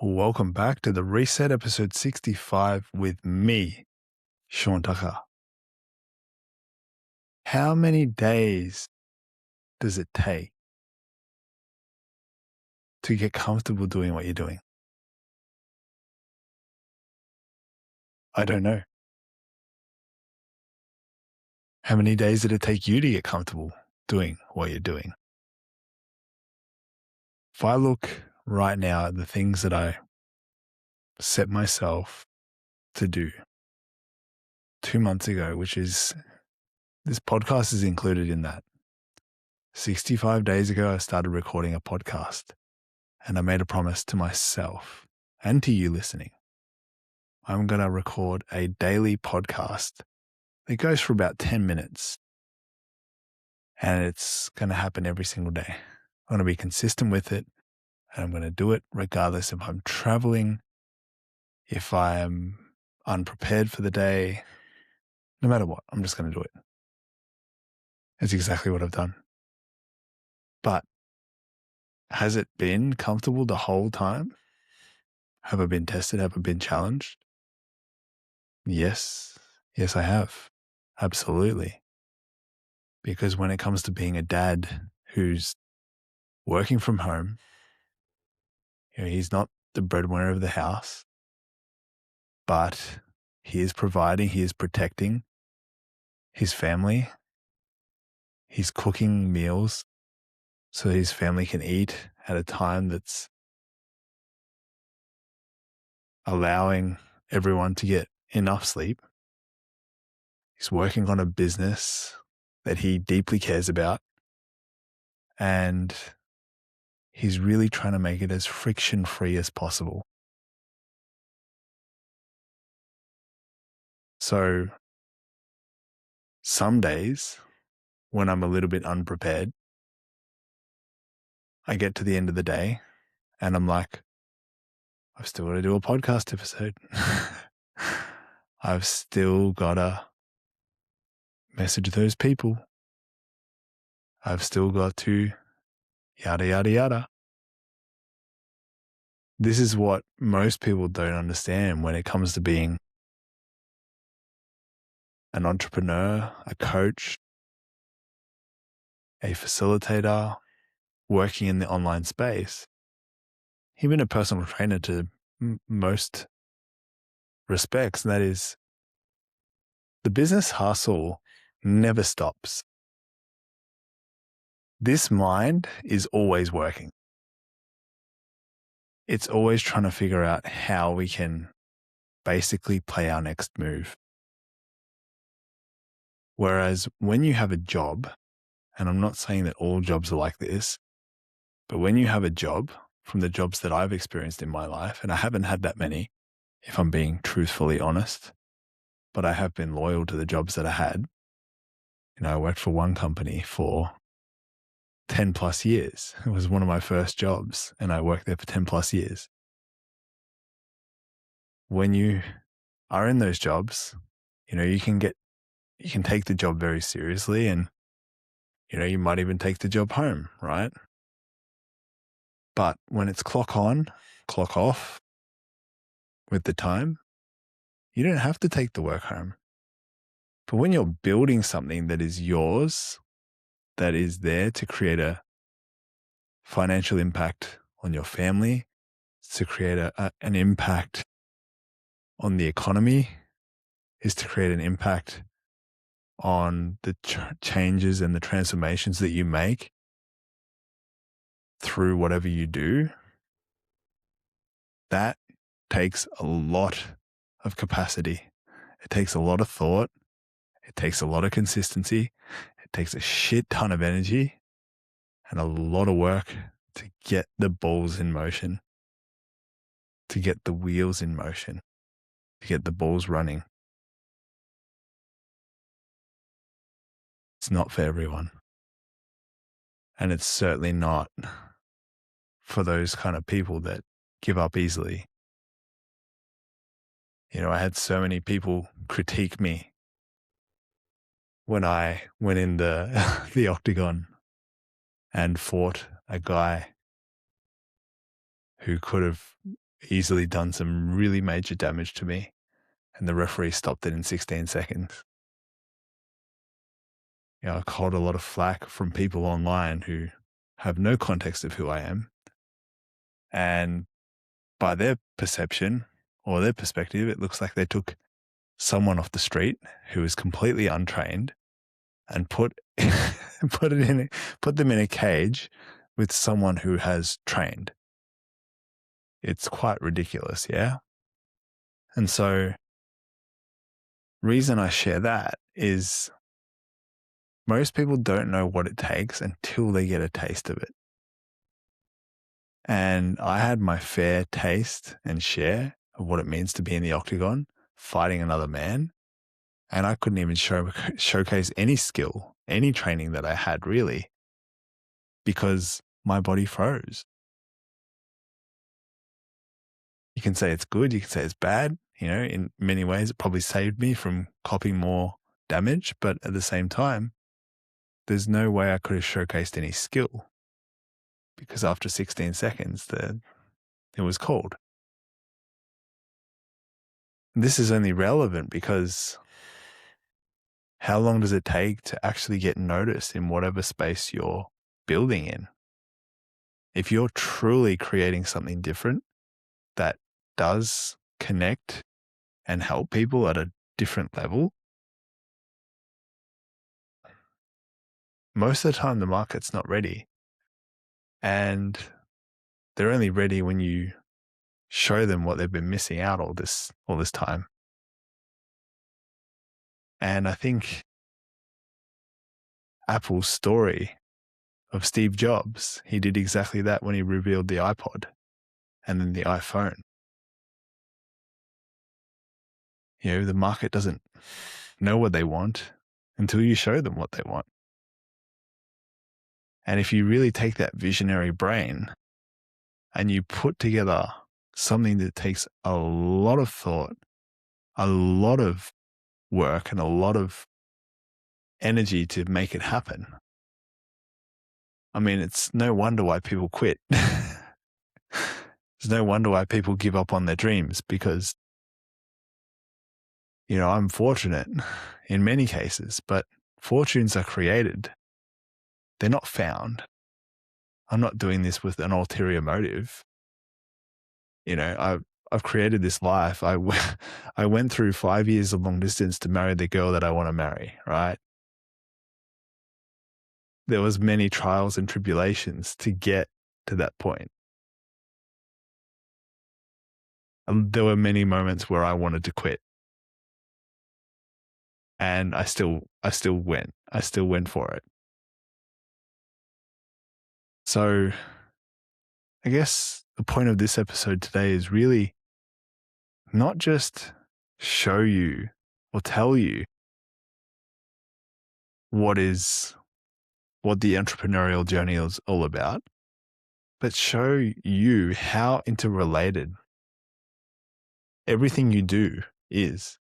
Welcome back to the Reset episode 65 with me, Sean Tucker. How many days does it take to get comfortable doing what you're doing? I don't know. How many days did it take you to get comfortable doing what you're doing? If I look right now at the things that I set myself to do 2 months ago, which is this podcast is included in that. 65 days ago, I started recording a podcast and I made a promise to myself and to you listening. I'm going to record a daily podcast that goes for about 10 minutes and it's going to happen every single day. I'm going to be consistent with it and I'm going to do it regardless if I'm traveling, if I'm unprepared for the day, no matter what, I'm just going to do it. That's exactly what I've done. But has it been comfortable the whole time? Have I been tested? Have I been challenged? Yes. Yes, I have. Absolutely. Because when it comes to being a dad who's working from home, he's not the breadwinner of the house, but he is providing, he is protecting his family. He's cooking meals so his family can eat at a time that's allowing everyone to get enough sleep. He's working on a business that he deeply cares about, and he's really trying to make it as friction-free as possible. So some days when I'm a little bit unprepared, I get to the end of the day and I'm like, I've still got to do a podcast episode. I've still got to message those people. I've still got to yada, yada, yada. This is what most people don't understand when it comes to being an entrepreneur, a coach, a facilitator, working in the online space, even a personal trainer to most respects. And that is, the business hustle never stops. This mind is always working. It's always trying to figure out how we can basically play our next move. Whereas when you have a job, and I'm not saying that all jobs are like this, but when you have a job, from the jobs that I've experienced in my life, and I haven't had that many, if I'm being truthfully honest, but I have been loyal to the jobs that I had. I worked for one company for 10 plus years. It was one of my first jobs and I worked there for 10 plus years. When you are in those jobs, you can take the job very seriously and, you might even take the job home, right? But when it's clock on, clock off with the time, you don't have to take the work home. But when you're building something that is yours, that is there to create a financial impact on your family, to create an impact on the economy, is to create an impact on the changes and the transformations that you make through whatever you do, that takes a lot of capacity. It takes a lot of thought. It takes a lot of consistency. It takes a shit ton of energy and a lot of work to get the balls in motion, to get the wheels in motion, to get the balls running. It's not for everyone. And it's certainly not for those kind of people that give up easily. I had so many people critique me when I went in the octagon and fought a guy who could have easily done some really major damage to me, and the referee stopped it in 16 seconds. I caught a lot of flack from people online who have no context of who I am. And by their perception or their perspective, it looks like they took someone off the street who is completely untrained and put them in a cage with someone who has trained. It's quite ridiculous, yeah? And so, reason I share that is most people don't know what it takes until they get a taste of it. And I had my fair taste and share of what it means to be in the octagon, fighting another man. And I couldn't even showcase any skill, any training that I had really, because my body froze. You can say it's good, you can say it's bad. In many ways, it probably saved me from copying more damage. But at the same time, there's no way I could have showcased any skill, because after 16 seconds, it was called. This is only relevant because how long does it take to actually get noticed in whatever space you're building in? If you're truly creating something different that does connect and help people at a different level, most of the time the market's not ready. And they're only ready when you show them what they've been missing out all this time. And I think Apple's story of Steve Jobs, he did exactly that when he revealed the iPod and then the iPhone. The market doesn't know what they want until you show them what they want. And if you really take that visionary brain and you put together something that takes a lot of thought, a lot of work, and a lot of energy to make it happen, I mean, it's no wonder why people quit. It's no wonder why people give up on their dreams, because, I'm fortunate in many cases, but fortunes are created. They're not found. I'm not doing this with an ulterior motive. I've created this life. I went through 5 years of long distance to marry the girl that I want to marry, right? There was many trials and tribulations to get to that point. And there were many moments where I wanted to quit. And I still went. I still went for it. So I guess the point of this episode today is really not just show you or tell you what the entrepreneurial journey is all about, but show you how interrelated everything you do is.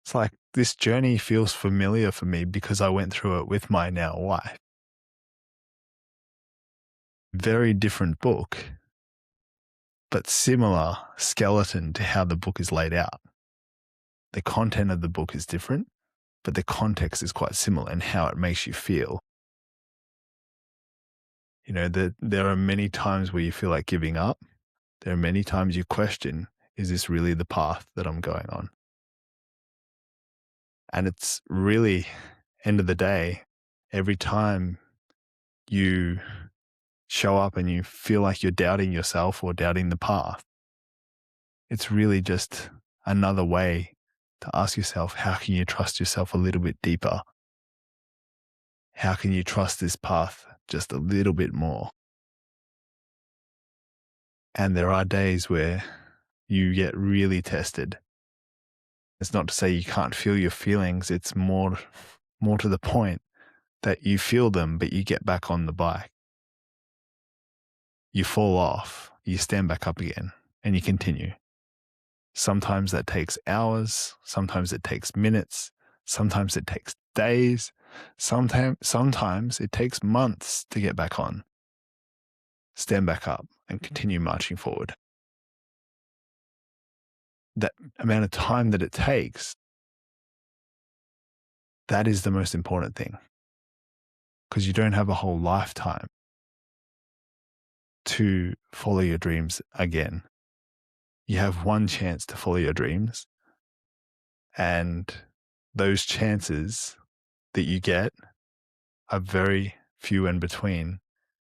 It's like this journey feels familiar for me because I went through it with my now wife. Very different book, but similar skeleton to how the book is laid out. The content of the book is different, but the context is quite similar in how it makes you feel. There are many times where you feel like giving up. There are many times you question, is this really the path that I'm going on? And it's really, end of the day, every time you show up and you feel like you're doubting yourself or doubting the path, it's really just another way to ask yourself, how can you trust yourself a little bit deeper? How can you trust this path just a little bit more? And there are days where you get really tested. It's not to say you can't feel your feelings. It's more to the point that you feel them, but you get back on the bike. You fall off, you stand back up again, and you continue. Sometimes that takes hours. Sometimes it takes minutes. Sometimes it takes days. Sometimes it takes months to get back on. Stand back up and continue marching forward. That amount of time that it takes, that is the most important thing, because you don't have a whole lifetime to follow your dreams again. You have one chance to follow your dreams, and those chances that you get are very few in between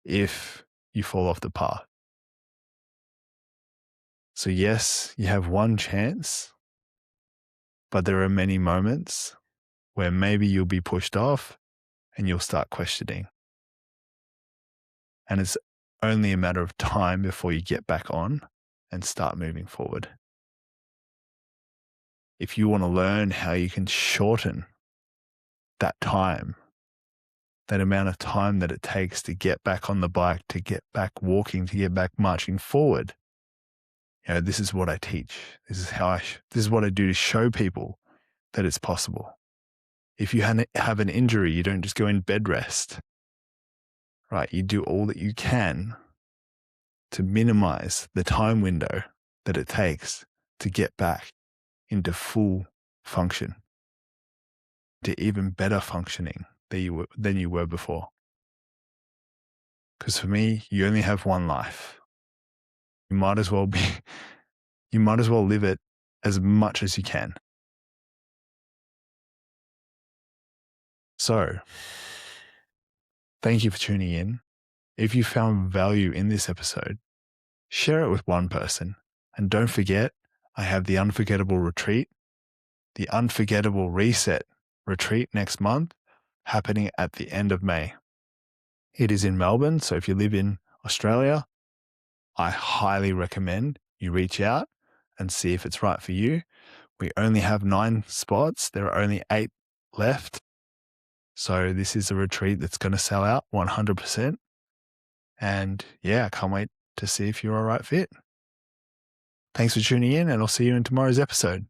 if you fall off the path. So yes, you have one chance, but there are many moments where maybe you'll be pushed off and you'll start questioning. And it's only a matter of time before you get back on and start moving forward. If you want to learn how you can shorten that time, that amount of time that it takes to get back on the bike, to get back walking, to get back marching forward, this is what I teach. This is what I do to show people that it's possible. If you have an injury, you don't just go in bed rest, right? You do all that you can to minimize the time window that it takes to get back into full function, to even better functioning than you were before. Because for me, you only have one life. You might as well live it as much as you can. So, thank you for tuning in. If you found value in this episode, share it with one person. And don't forget, I have the Unforgettable Retreat, the Unforgettable Reset Retreat next month, happening at the end of May. It is in Melbourne, so if you live in Australia, I highly recommend you reach out and see if it's right for you. We only have 9 spots. There are only 8 left. So this is a retreat that's going to sell out 100%. And yeah, I can't wait to see if you're a right fit. Thanks for tuning in, and I'll see you in tomorrow's episode.